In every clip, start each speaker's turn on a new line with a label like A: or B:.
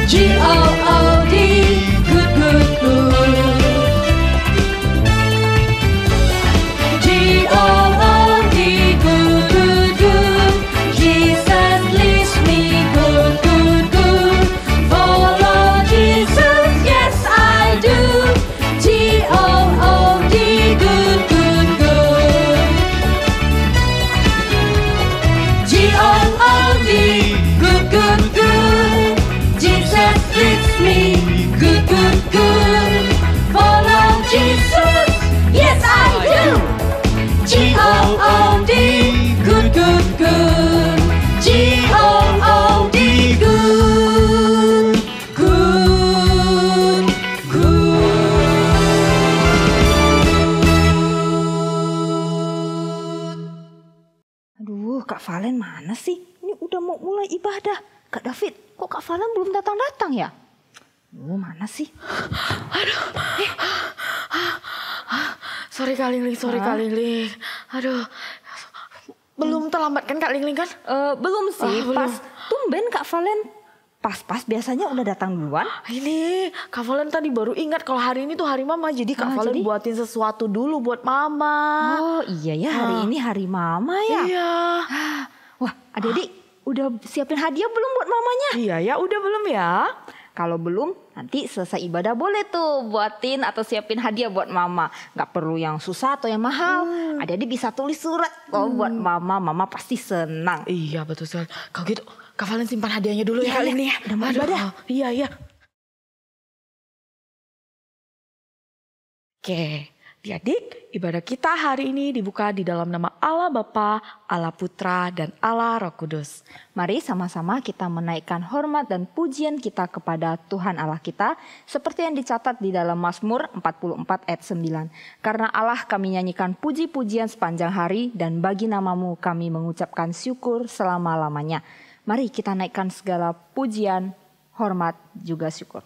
A: G-O-O-D, good, good, good. G-O-O-D, good, good, good. Jesus leads me, good, good, good. Follow Jesus, yes I do. G-O-O-D, good, good, good. G-O-O-D, good, good, good. Jesus leads me, good, good, good. Follow Jesus, yes I do. G-O-O-D, good, good, good. G-O-O-D, good, good, good.
B: Aduh, Kak Valen mana sih? Ini udah mau mulai ibadah. Kak David, kok Kak Valen belum datang-datang ya? Mana sih?
C: Sorry Kak Lingling, Kak Lingling. Aduh, belum terlambat kan Kak Lingling kan?
B: Belum sih,
C: belum.
B: pas tumben Kak Valen. Pas biasanya udah datang duluan.
C: Ini Kak Valen tadi baru ingat kalau hari ini tuh hari Mama. Jadi Kak Valen buatin sesuatu dulu buat Mama.
B: Oh iya ya, hari ini hari Mama ya.
C: Iya.
B: Wah, adik-adik udah siapin hadiah belum buat mamanya?
C: Iya ya, udah belum ya?
B: Kalau belum, nanti selesai ibadah boleh tuh buatin atau siapin hadiah buat mama. Gak perlu yang susah atau yang mahal. Adik-adik bisa tulis surat buat mama. Mama pasti senang.
C: Iya betul sekali. Kalau gitu, Kak Valen simpan hadiahnya dulu ya kali ini ya.
B: Udah mau ibadah.
C: Iya. Oke, adik-adik, ibadah kita hari ini dibuka di dalam nama Allah Bapa, Allah Putra, dan Allah Roh Kudus.
B: Mari sama-sama kita menaikkan hormat dan pujian kita kepada Tuhan Allah kita. Seperti yang dicatat di dalam Mazmur 44 ayat 9. Karena Allah kami nyanyikan puji-pujian sepanjang hari dan bagi namamu kami mengucapkan syukur selama-lamanya. Mari kita naikkan segala pujian, hormat, juga syukur.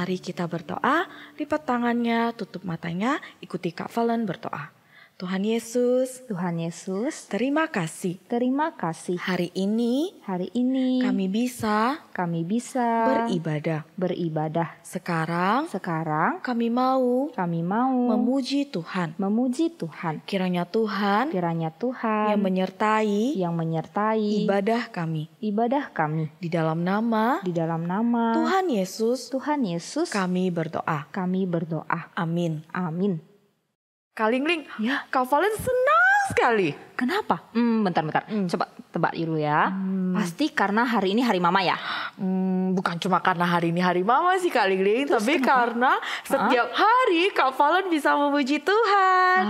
C: Mari kita berdoa, lipat tangannya, tutup matanya, ikuti Kak Valen berdoa. Tuhan Yesus, terima kasih.
B: Terima kasih.
C: Hari ini kami bisa beribadah. Sekarang kami mau memuji Tuhan. Kiranya Tuhan yang menyertai ibadah kami. Di dalam nama Tuhan Yesus kami berdoa. Amin.
B: Amin.
C: Kak Lingling,
B: Ya.
C: Kak Valen senang sekali.
B: Kenapa? Bentar. Coba tebak dulu ya. Pasti karena hari ini hari mama ya?
C: Bukan cuma karena hari ini hari mama sih Kak Ling, tapi karena setiap hari Kak Valen bisa memuji Tuhan.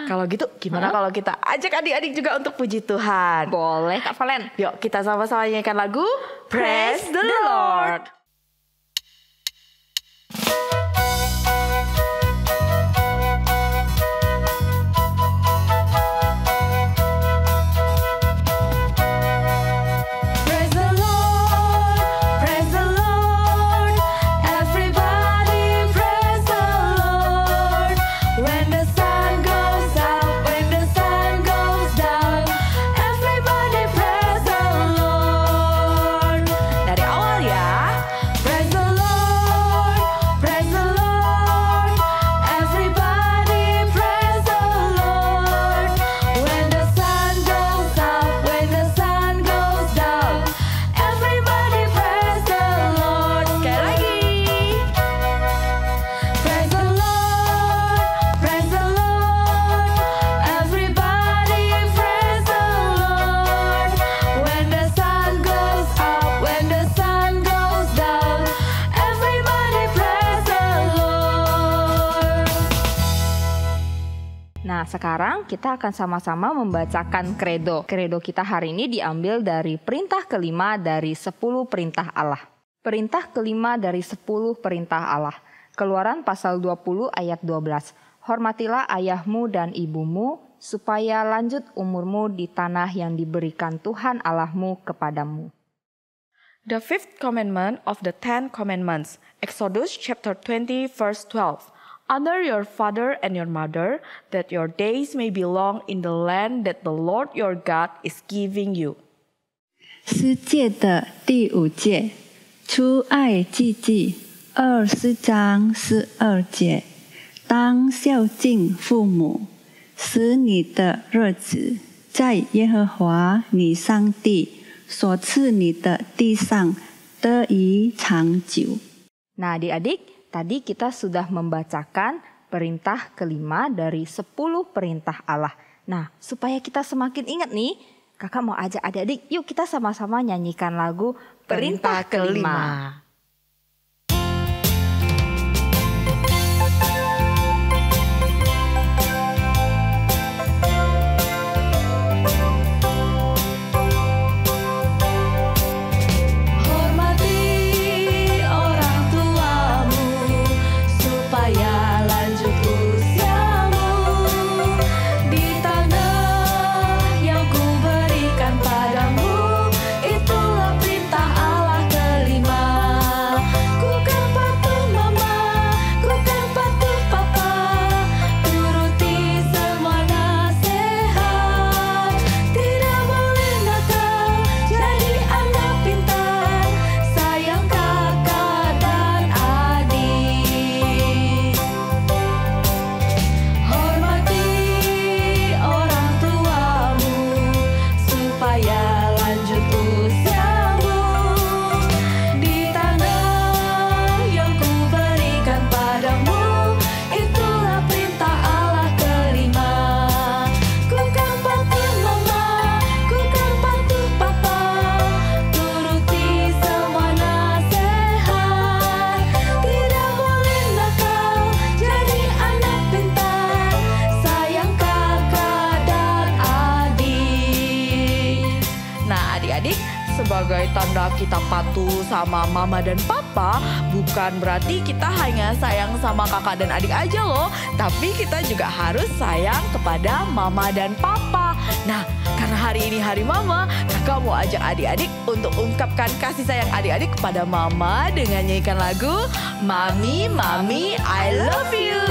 C: Kalau gitu gimana kalau kita ajak adik-adik juga untuk puji Tuhan?
B: Boleh Kak Valen.
C: Yuk kita sama-sama nyanyikan lagu Praise the Lord.
B: Nah, sekarang kita akan sama-sama membacakan kredo. Kredo kita hari ini diambil dari perintah kelima dari 10 perintah Allah. Perintah kelima dari 10 perintah Allah. Keluaran pasal 20 ayat 12. Hormatilah ayahmu dan ibumu, supaya lanjut umurmu di tanah yang diberikan Tuhan Allahmu kepadamu.
C: The fifth commandment of the 10 commandments, Exodus chapter 20 verse 12. Honor your father and your mother, that your days may be long in the land that the Lord your God is giving you.
D: 十诫的第5诫，出埃及记20章12节，当孝敬父母，使你的日子在耶和华你上帝所赐你的地上得以长久。
B: Nah, adik-adik, tadi kita sudah membacakan perintah kelima dari 10 perintah Allah. Nah, supaya kita semakin ingat nih, kakak mau ajak adik-adik, yuk kita sama-sama nyanyikan lagu Perintah Kelima.
C: Sebagai tanda kita patuh sama mama dan papa, bukan berarti kita hanya sayang sama kakak dan adik aja loh, tapi kita juga harus sayang kepada mama dan papa. Nah, karena hari ini hari mama, kakak mau ajak adik-adik untuk ungkapkan kasih sayang adik-adik kepada mama dengan nyanyikan lagu Mami, Mami, I Love You.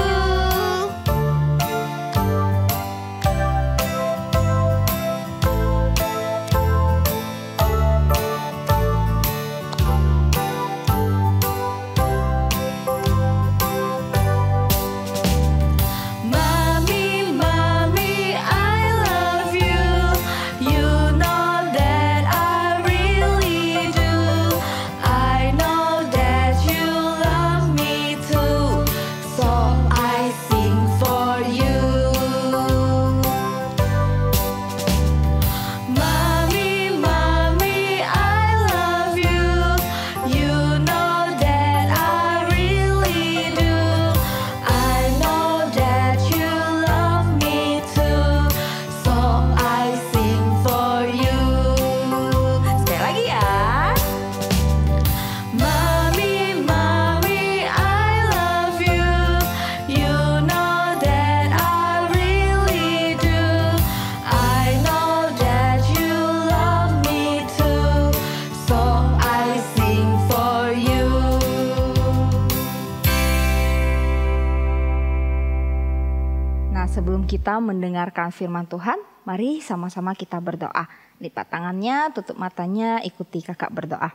B: Sebelum kita mendengarkan firman Tuhan, mari sama-sama kita berdoa. Lipat tangannya, tutup matanya, ikuti kakak berdoa.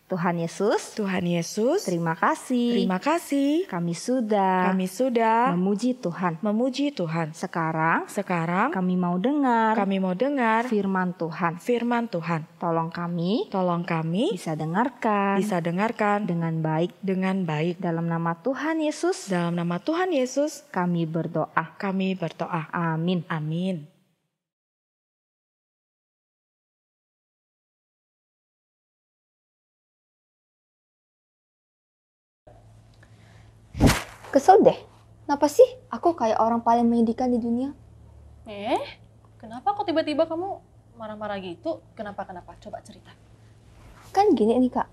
B: Tuhan Yesus, terima kasih. Kami sudah memuji Tuhan. Sekarang kami mau dengar firman Tuhan. Tolong kami bisa dengarkan dengan baik. Dalam nama Tuhan Yesus kami berdoa. Amin.
E: Kesel deh, kenapa sih aku kayak orang paling menyedihkan di dunia?
F: Kenapa kok tiba-tiba kamu marah-marah gitu? Kenapa? Coba cerita.
E: Kan gini nih kak,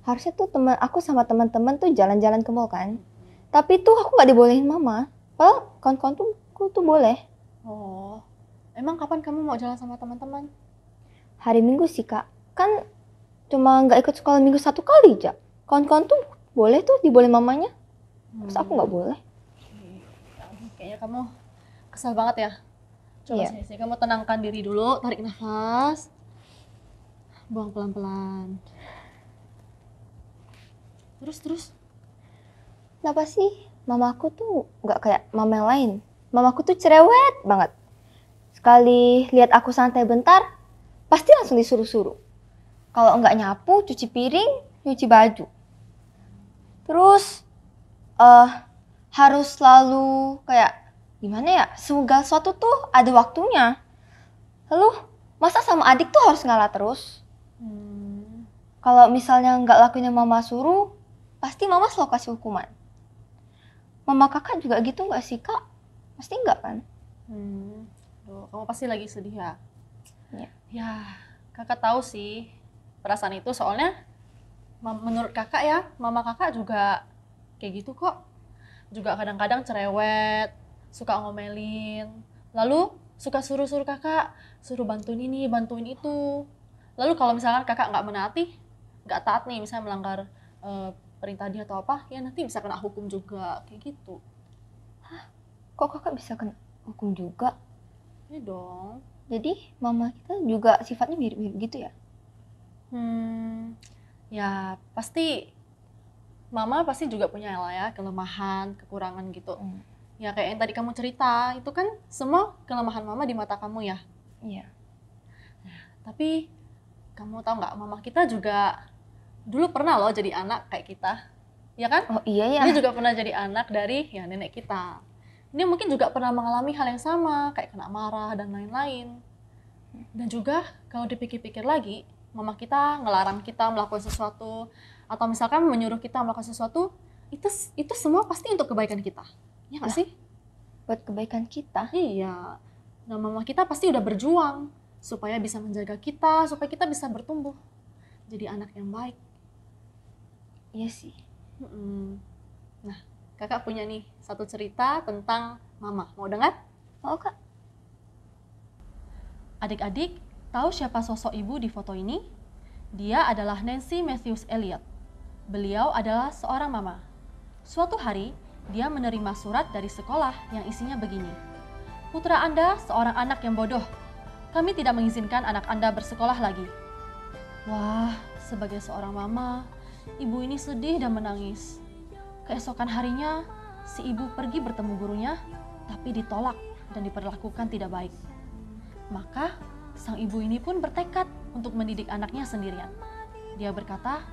E: harusnya tuh aku sama teman-teman tuh jalan-jalan ke mall kan. Tapi tuh aku nggak dibolehin mama. Padahal kawan-kawan tuh boleh.
F: Oh, emang kapan kamu mau jalan sama teman-teman?
E: Hari Minggu sih kak, kan cuma nggak ikut sekolah minggu 1 kali aja. Kawan-kawan tuh boleh tuh dibolehin mamanya. Terus aku nggak boleh.
F: Kayaknya kamu kesal banget ya. Coba sini, kamu tenangkan diri dulu, tarik nafas, buang pelan-pelan. Terus.
E: Kenapa sih mamaku tuh nggak kayak mama yang lain? Mamaku tuh cerewet banget. Sekali lihat aku santai bentar, pasti langsung disuruh-suruh. Kalau nggak nyapu, cuci piring, nyuci baju. Terus harus selalu kayak gimana ya, segala sesuatu tuh ada waktunya. Lalu masa sama adik tuh harus ngalah terus? Kalau misalnya nggak lakuin yang mama suruh, pasti mama selalu kasih hukuman. Mama kakak juga gitu nggak sih kak? Pasti nggak kan?
F: Duh, kamu pasti lagi sedih ya?
E: Iya.
F: Ya, kakak tahu sih perasaan itu, soalnya menurut kakak ya, mama kakak juga kayak gitu kok. Juga kadang-kadang cerewet, suka ngomelin, lalu suka suruh-suruh kakak, suruh bantuin ini, bantuin itu. Lalu kalau misalkan kakak nggak taat nih, misalnya melanggar perintah dia atau apa, ya nanti bisa kena hukum juga, kayak gitu.
E: Hah? Kok kakak bisa kena hukum juga?
F: Ya dong.
E: Jadi mama kita juga sifatnya mirip-mirip gitu ya?
F: Ya pasti mama pasti juga punya lah ya kelemahan, kekurangan gitu. Ya kayak yang tadi kamu cerita, itu kan semua kelemahan mama di mata kamu ya.
E: Iya.
F: Nah, tapi kamu tahu nggak, mama kita juga dulu pernah loh jadi anak kayak kita, ya kan?
E: Oh iya ya.
F: Dia juga pernah jadi anak dari ya nenek kita. Dia mungkin juga pernah mengalami hal yang sama, kayak kena marah dan lain-lain. Dan juga kalau dipikir-pikir lagi, mama kita ngelarang kita melakukan sesuatu, atau misalkan menyuruh kita melakukan sesuatu, itu semua pasti untuk kebaikan kita. Ya nggak sih?
E: Buat kebaikan kita.
F: Iya. Nah, mama kita pasti udah berjuang supaya bisa menjaga kita, supaya kita bisa bertumbuh jadi anak yang baik.
E: Iya sih.
F: Nah, kakak punya nih satu cerita tentang mama. Mau dengar?
E: Mau kak?
F: Adik-adik, tahu siapa sosok ibu di foto ini? Dia adalah Nancy Matthews Elliot. Beliau adalah seorang mama. Suatu hari, dia menerima surat dari sekolah yang isinya begini. Putra Anda seorang anak yang bodoh. Kami tidak mengizinkan anak Anda bersekolah lagi. Wah, sebagai seorang mama, ibu ini sedih dan menangis. Keesokan harinya, si ibu pergi bertemu gurunya, tapi ditolak dan diperlakukan tidak baik. Maka, sang ibu ini pun bertekad untuk mendidik anaknya sendirian. Dia berkata,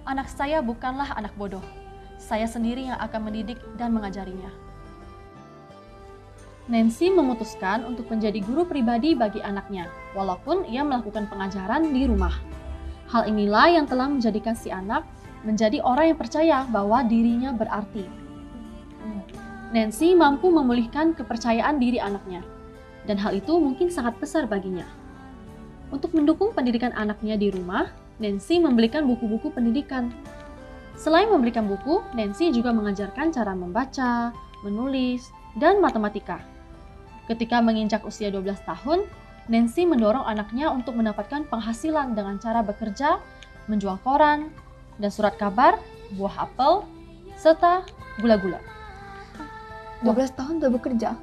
F: anak saya bukanlah anak bodoh. Saya sendiri yang akan mendidik dan mengajarinya. Nancy memutuskan untuk menjadi guru pribadi bagi anaknya, walaupun ia melakukan pengajaran di rumah. Hal inilah yang telah menjadikan si anak menjadi orang yang percaya bahwa dirinya berarti. Nancy mampu memulihkan kepercayaan diri anaknya, dan hal itu mungkin sangat besar baginya. Untuk mendukung pendidikan anaknya di rumah, Nancy membelikan buku-buku pendidikan. Selain membelikan buku, Nancy juga mengajarkan cara membaca, menulis, dan matematika. Ketika menginjak usia 12 tahun, Nancy mendorong anaknya untuk mendapatkan penghasilan dengan cara bekerja, menjual koran, dan surat kabar, buah apel, serta gula-gula.
E: 12 tahun udah bekerja?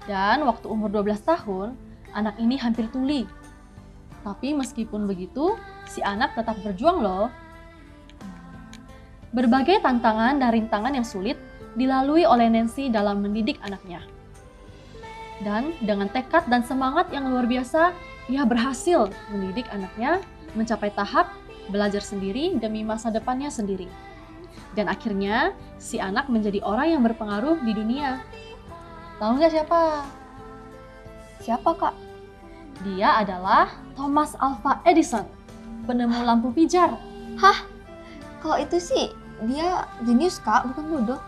F: Dan waktu umur 12 tahun, anak ini hampir tuli. Tapi meskipun begitu, si anak tetap berjuang loh. Berbagai tantangan dan rintangan yang sulit dilalui oleh Nancy dalam mendidik anaknya. Dan dengan tekad dan semangat yang luar biasa, ia berhasil mendidik anaknya mencapai tahap belajar sendiri demi masa depannya sendiri. Dan akhirnya, si anak menjadi orang yang berpengaruh di dunia. Tahu nggak siapa?
E: Siapa, Kak?
F: Dia adalah Thomas Alva Edison, penemu lampu pijar.
E: Hah? Kalau itu sih, dia jenius, Kak, bukan bodoh.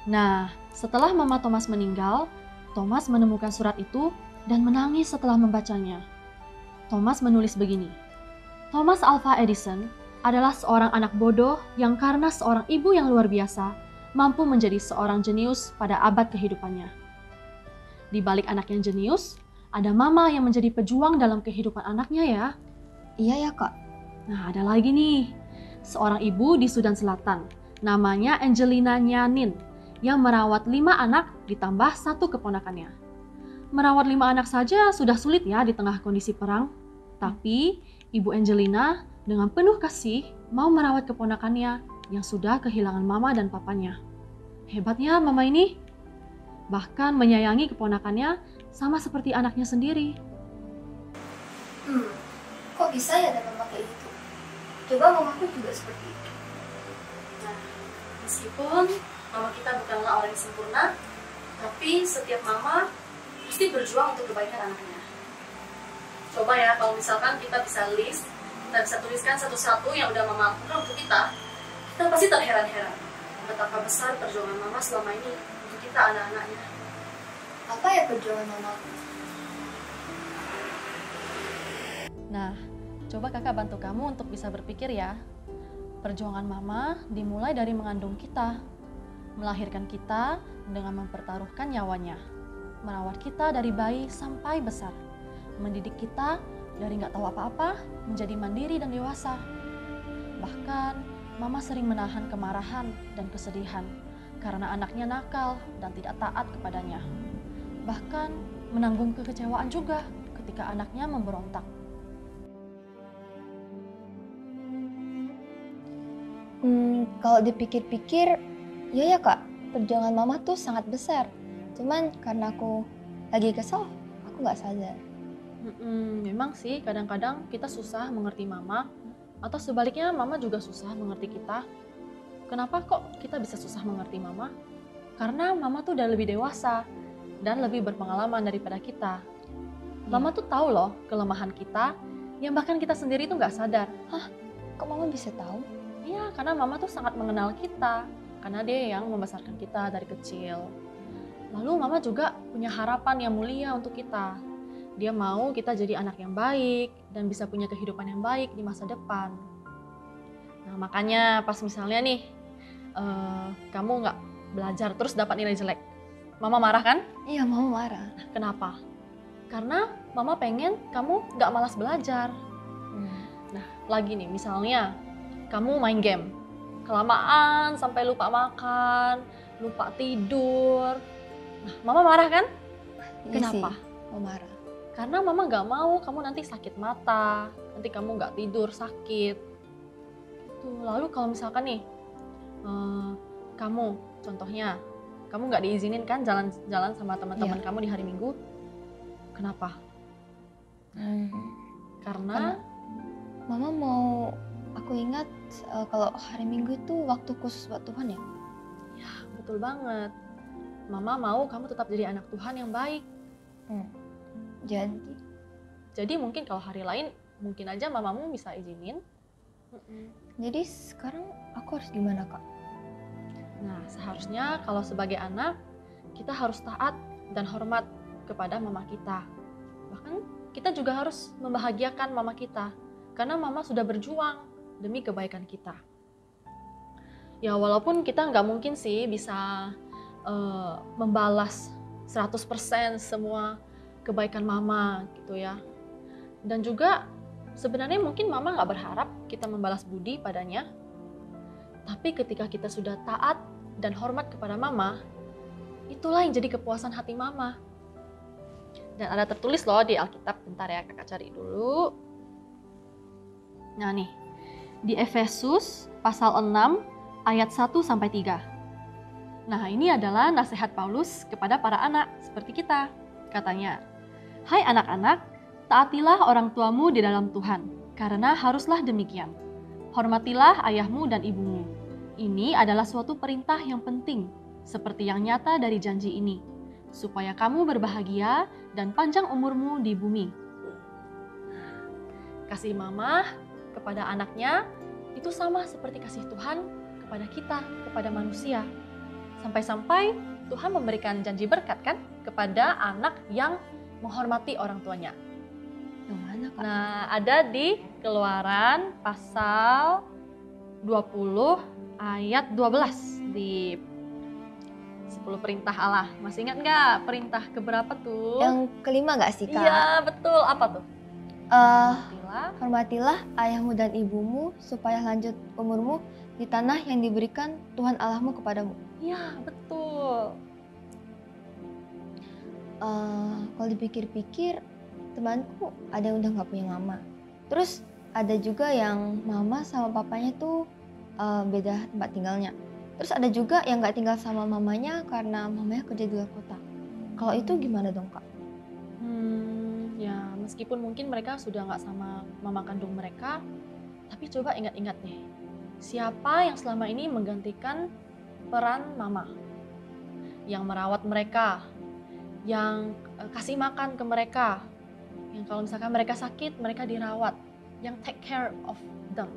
F: Nah, setelah Mama Thomas meninggal, Thomas menemukan surat itu dan menangis setelah membacanya. Thomas menulis begini, Thomas Alva Edison adalah seorang anak bodoh yang karena seorang ibu yang luar biasa, mampu menjadi seorang jenius pada abad kehidupannya. Di balik anak yang jenius, ada mama yang menjadi pejuang dalam kehidupan anaknya ya.
E: Iya ya, Kak.
F: Nah, ada lagi nih, seorang ibu di Sudan Selatan, namanya Angelina Nyanin, yang merawat 5 anak ditambah 1 keponakannya. Merawat 5 anak saja sudah sulit ya di tengah kondisi perang. Tapi, Ibu Angelina dengan penuh kasih mau merawat keponakannya yang sudah kehilangan mama dan papanya. Hebatnya mama ini. Bahkan menyayangi keponakannya sama seperti anaknya sendiri.
E: Kok bisa ya ada mama kayak gitu? Coba mamaku juga seperti itu.
F: Nah, meskipun mama kita bukanlah orang yang sempurna, tapi setiap mama pasti berjuang untuk kebaikan anaknya. Coba ya, kalau misalkan kita bisa list, kita bisa tuliskan satu-satu yang udah mama lakukan untuk kita pasti terheran-heran betapa besar perjuangan mama selama ini untuk kita anak-anaknya.
E: Apa ya perjuangan mamaku?
F: Nah, coba kakak bantu kamu untuk bisa berpikir ya. Perjuangan mama dimulai dari mengandung kita, melahirkan kita dengan mempertaruhkan nyawanya, merawat kita dari bayi sampai besar, mendidik kita dari nggak tahu apa-apa menjadi mandiri dan dewasa. Bahkan, mama sering menahan kemarahan dan kesedihan karena anaknya nakal dan tidak taat kepadanya. Bahkan, menanggung kekecewaan juga ketika anaknya memberontak.
E: Kalau dipikir-pikir, ya Kak, perjuangan mama tuh sangat besar. Cuman karena aku lagi kesel, aku nggak sadar.
F: Memang sih kadang-kadang kita susah mengerti mama, atau sebaliknya mama juga susah mengerti kita. Kenapa kok kita bisa susah mengerti mama? Karena mama tuh udah lebih dewasa dan lebih berpengalaman daripada kita. Mama tuh tahu loh kelemahan kita yang bahkan kita sendiri tuh nggak sadar.
E: Hah? Kok mama bisa tahu?
F: Iya, karena mama tuh sangat mengenal kita, karena dia yang membesarkan kita dari kecil. Lalu mama juga punya harapan yang mulia untuk kita. Dia mau kita jadi anak yang baik dan bisa punya kehidupan yang baik di masa depan. Nah, makanya pas misalnya nih, kamu nggak belajar terus dapat nilai jelek, mama marah kan?
E: Iya, mama marah.
F: Kenapa? Karena mama pengen kamu nggak malas belajar. Nah, lagi nih misalnya, kamu main game, kelamaan sampai lupa makan, lupa tidur. Nah, mama marah kan? Kenapa?
E: Mama marah.
F: Karena mama gak mau kamu nanti sakit mata, nanti kamu gak tidur, sakit. Tuh, lalu kalau misalkan nih, kamu contohnya, kamu gak diizinin kan jalan-jalan sama teman-teman kamu di hari Minggu. Kenapa? Karena
E: mama mau aku ingat kalau hari Minggu itu waktu khusus buat Tuhan ya?
F: Ya, betul banget. Mama mau kamu tetap jadi anak Tuhan yang baik. Jadi mungkin kalau hari lain, mungkin aja mamamu bisa izinin.
E: Jadi sekarang aku harus gimana, Kak?
F: Nah, seharusnya kalau sebagai anak, kita harus taat dan hormat kepada mama kita. Bahkan kita juga harus membahagiakan mama kita. Karena mama sudah berjuang demi kebaikan kita. Ya walaupun kita nggak mungkin sih bisa membalas 100% semua kebaikan mama gitu ya. Dan juga sebenarnya mungkin mama nggak berharap kita membalas budi padanya. Tapi ketika kita sudah taat dan hormat kepada mama, itulah yang jadi kepuasan hati mama. Dan ada tertulis loh di Alkitab, bentar ya kakak cari dulu. Nah nih, di Efesus pasal 6 ayat 1-3. Nah ini adalah nasihat Paulus kepada para anak seperti kita. Katanya, "Hai anak-anak, taatilah orang tuamu di dalam Tuhan, karena haruslah demikian. Hormatilah ayahmu dan ibumu. Ini adalah suatu perintah yang penting, seperti yang nyata dari janji ini, supaya kamu berbahagia dan panjang umurmu di bumi." Kasih mama kepada anaknya itu sama seperti kasih Tuhan kepada kita, kepada manusia. Sampai-sampai Tuhan memberikan janji berkat kan kepada anak yang menghormati orang tuanya.
E: Yang mana, Kak?
F: Nah, ada di Keluaran pasal 20 ayat 12 di 10 perintah Allah. Masih ingat nggak perintah keberapa tuh?
E: Yang kelima nggak sih, Kak?
F: Iya, betul. Apa tuh? Hormatilah.
E: Hormatilah ayahmu dan ibumu supaya lanjut umurmu di tanah yang diberikan Tuhan Allahmu kepadamu.
F: Iya, betul.
E: Kalau dipikir-pikir, temanku ada yang udah nggak punya mama. Terus ada juga yang mama sama papanya tuh beda tempat tinggalnya. Terus ada juga yang nggak tinggal sama mamanya karena mamanya kerja di luar kota. Kalau itu gimana dong, Kak?
F: Ya meskipun mungkin mereka sudah nggak sama mama kandung mereka, tapi coba ingat-ingat nih, siapa yang selama ini menggantikan peran mama? Yang merawat mereka, yang kasih makan ke mereka, yang kalau misalkan mereka sakit, mereka dirawat, yang take care of them.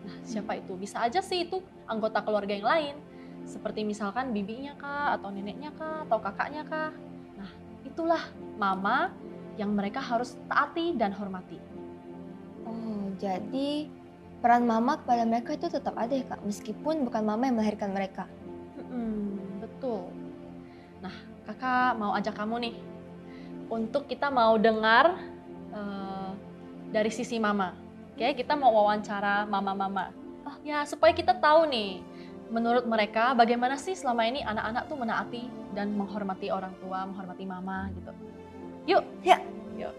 F: Nah, siapa itu? Bisa aja sih itu anggota keluarga yang lain, seperti misalkan bibinya kah, atau neneknya kah, atau kakaknya kah. Nah, itulah mama yang mereka harus taati dan hormati.
E: Oh, jadi peran mama kepada mereka itu tetap ada ya, Kak, meskipun bukan mama yang melahirkan mereka.
F: Betul. Nah, kakak mau ajak kamu nih, untuk kita mau dengar dari sisi mama. Oke, kita mau wawancara mama-mama. Ya, supaya kita tahu nih, menurut mereka bagaimana sih selama ini anak-anak tuh menaati dan menghormati orang tua, menghormati mama gitu. Yuk,
E: Ya.
F: yuk.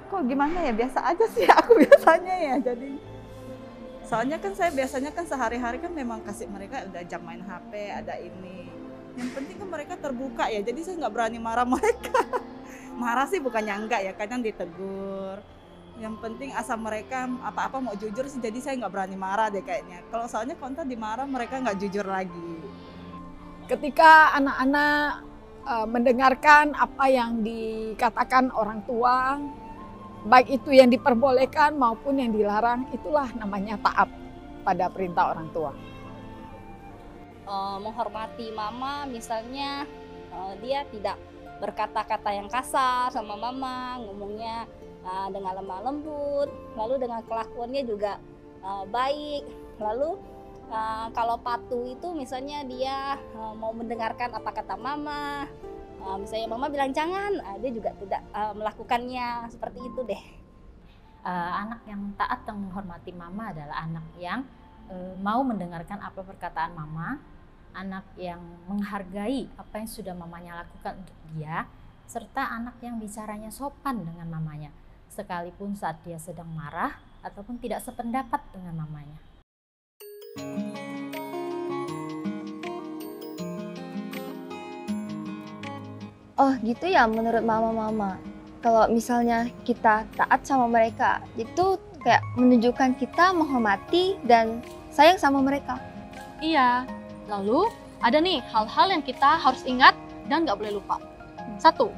G: Kok gimana ya, biasa aja sih aku biasanya ya. Jadi soalnya kan saya biasanya kan sehari-hari kan memang kasih mereka udah jam main HP, ada ini. Yang penting kan mereka terbuka ya, jadi saya nggak berani marah mereka. Marah sih bukannya enggak ya, kadang ditegur. Yang penting asal mereka apa-apa mau jujur sih, jadi saya nggak berani marah deh kayaknya. Kalau soalnya kontak dimarah mereka nggak jujur lagi.
H: Ketika anak-anak mendengarkan apa yang dikatakan orang tua, baik itu yang diperbolehkan maupun yang dilarang, itulah namanya taat pada perintah orang tua.
I: Menghormati mama, misalnya dia tidak berkata-kata yang kasar sama mama, ngomongnya dengan lemah lembut, lalu dengan kelakuannya juga baik. Lalu kalau patuh itu misalnya dia mau mendengarkan apa kata mama, misalnya mama bilang jangan, dia juga tidak melakukannya, seperti itu deh.
J: Anak yang taat dan menghormati mama adalah anak yang mau mendengarkan apa perkataan mama, anak yang menghargai apa yang sudah mamanya lakukan untuk dia, serta anak yang bicaranya sopan dengan mamanya, sekalipun saat dia sedang marah ataupun tidak sependapat dengan mamanya.
E: Oh gitu ya menurut mama-mama. Kalau misalnya kita taat sama mereka, itu kayak menunjukkan kita menghormati dan sayang sama mereka.
F: Iya. Lalu ada nih hal-hal yang kita harus ingat dan nggak boleh lupa. Satu,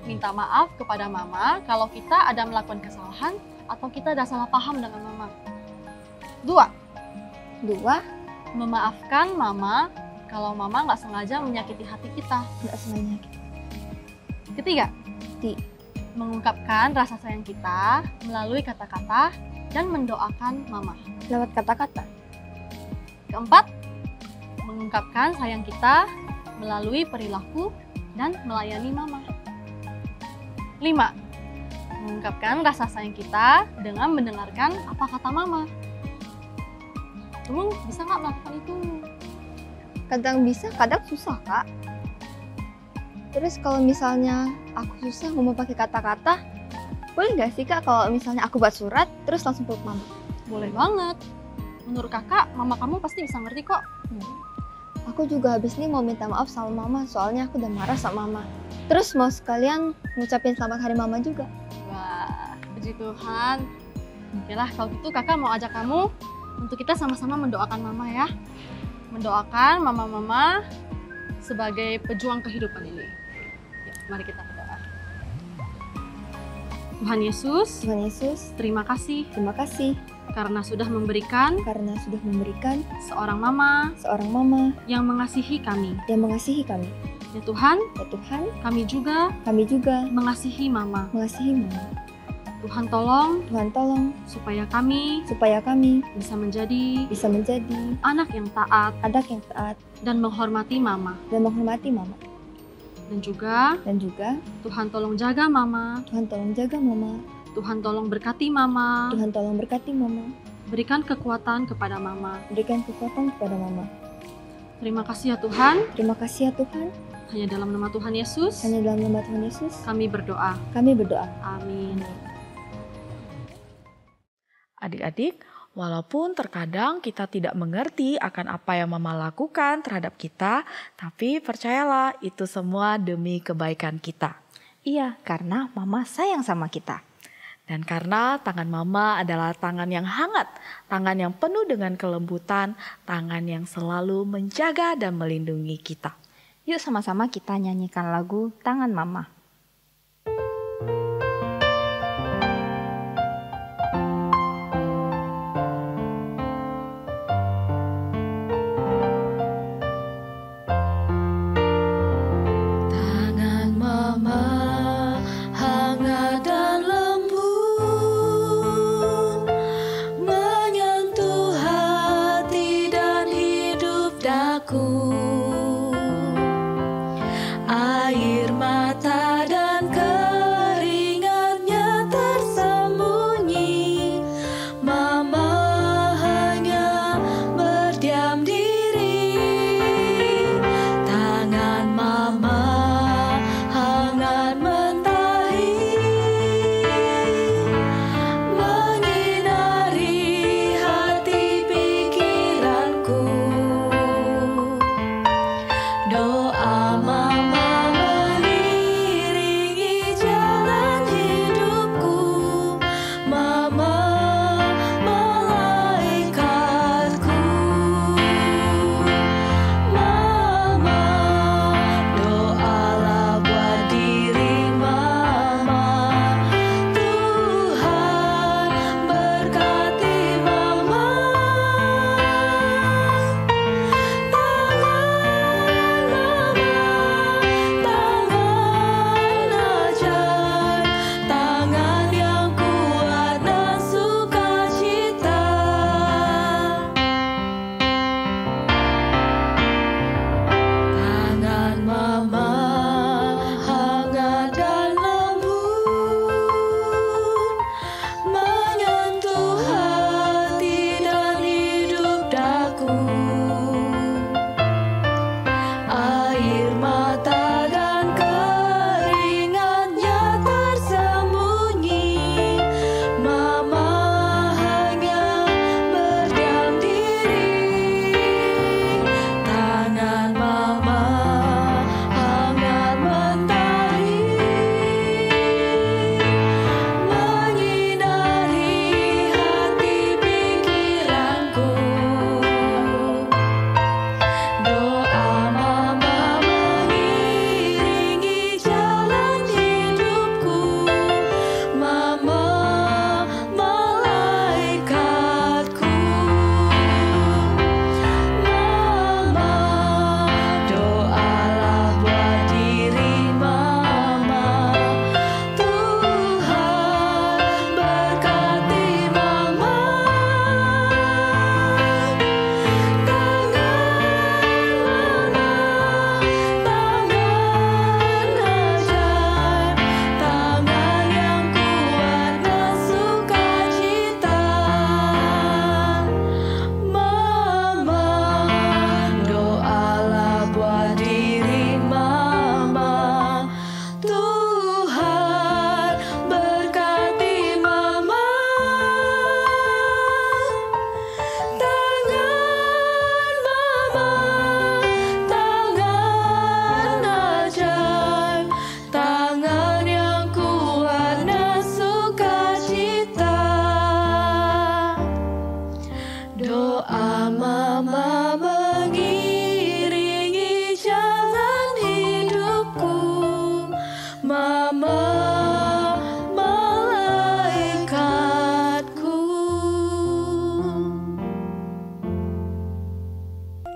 F: minta maaf kepada mama kalau kita ada melakukan kesalahan atau kita ada salah paham dengan mama. Dua, memaafkan mama kalau mama nggak sengaja menyakiti hati kita.
E: Nggak sengaja.
F: Ketiga, mengungkapkan rasa sayang kita melalui kata-kata dan mendoakan mama.
E: Lewat kata-kata.
F: Keempat, mengungkapkan sayang kita melalui perilaku dan melayani mama. 5, mengungkapkan rasa sayang kita dengan mendengarkan apa kata mama. Kamu bisa nggak melakukan itu?
E: Kadang bisa, kadang susah, Kak. Terus kalau misalnya aku susah ngomong pakai kata-kata, boleh nggak sih, Kak, kalau misalnya aku buat surat terus langsung peluk mama?
F: Boleh banget. Menurut kakak, mama kamu pasti bisa ngerti kok.
E: Aku juga habis ini mau minta maaf sama mama, soalnya aku udah marah sama mama. Terus mau sekalian ngucapin selamat hari mama juga.
F: Wah, puji Tuhan. Oke lah, kalau gitu kakak mau ajak kamu untuk kita sama-sama mendoakan mama ya. Mendoakan mama-mama sebagai pejuang kehidupan ini. Ya, mari kita berdoa. Tuhan Yesus, terima kasih karena sudah memberikan seorang mama yang mengasihi kami. Ya Tuhan, kami juga mengasihi mama. Tuhan tolong supaya kami bisa menjadi anak yang taat dan menghormati mama. Dan juga Tuhan tolong jaga mama. Tuhan tolong berkati mama. Berikan kekuatan kepada mama. Terima kasih ya Tuhan. Hanya dalam nama Tuhan Yesus kami berdoa. Amin.
C: Adik-adik, walaupun terkadang kita tidak mengerti akan apa yang mama lakukan terhadap kita, tapi percayalah itu semua demi kebaikan kita.
B: Iya, karena mama sayang sama kita.
C: Dan karena tangan mama adalah tangan yang hangat, tangan yang penuh dengan kelembutan, tangan yang selalu menjaga dan melindungi kita.
B: Yuk sama-sama kita nyanyikan lagu Tangan Mama.
C: Air mata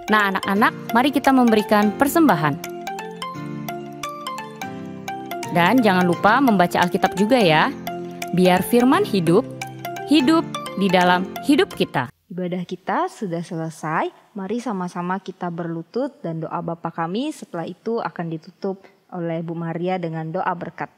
K: Nah, anak-anak, mari kita memberikan persembahan. Dan jangan lupa membaca Alkitab juga ya. Biar firman hidup di dalam hidup kita.
B: Ibadah kita sudah selesai. Mari sama-sama kita berlutut dan doa Bapa kami setelah itu akan ditutup oleh Bu Maria dengan doa berkat.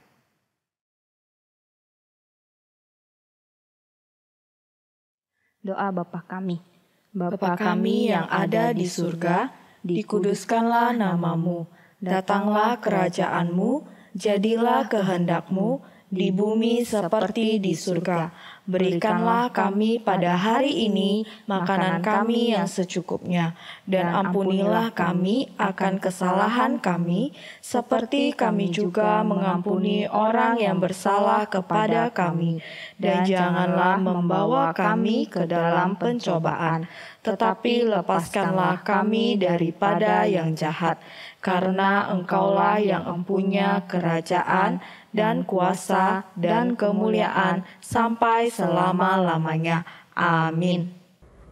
B: Doa Bapa kami.
C: Bapa kami yang ada di surga, dikuduskanlah namamu, datanglah kerajaan-Mu, jadilah kehendak-Mu di bumi seperti di surga. Berikanlah kami pada hari ini makanan kami yang secukupnya, dan ampunilah kami akan kesalahan kami, seperti kami juga mengampuni orang yang bersalah kepada kami. Dan janganlah membawa kami ke dalam pencobaan, tetapi lepaskanlah kami daripada yang jahat. Karena Engkaulah yang empunya kerajaan dan kuasa dan kemuliaan sampai selama-lamanya. Amin.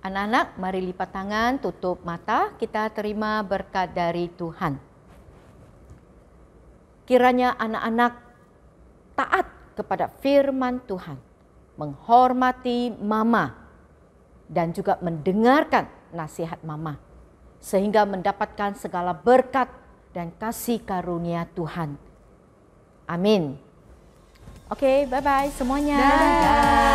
L: Anak-anak, mari lipat tangan, tutup mata, kita terima berkat dari Tuhan. Kiranya anak-anak taat kepada firman Tuhan, menghormati mama, dan juga mendengarkan nasihat mama, sehingga mendapatkan segala berkat dan kasih karunia Tuhan. Amin. Oke, bye-bye semuanya. Dadah.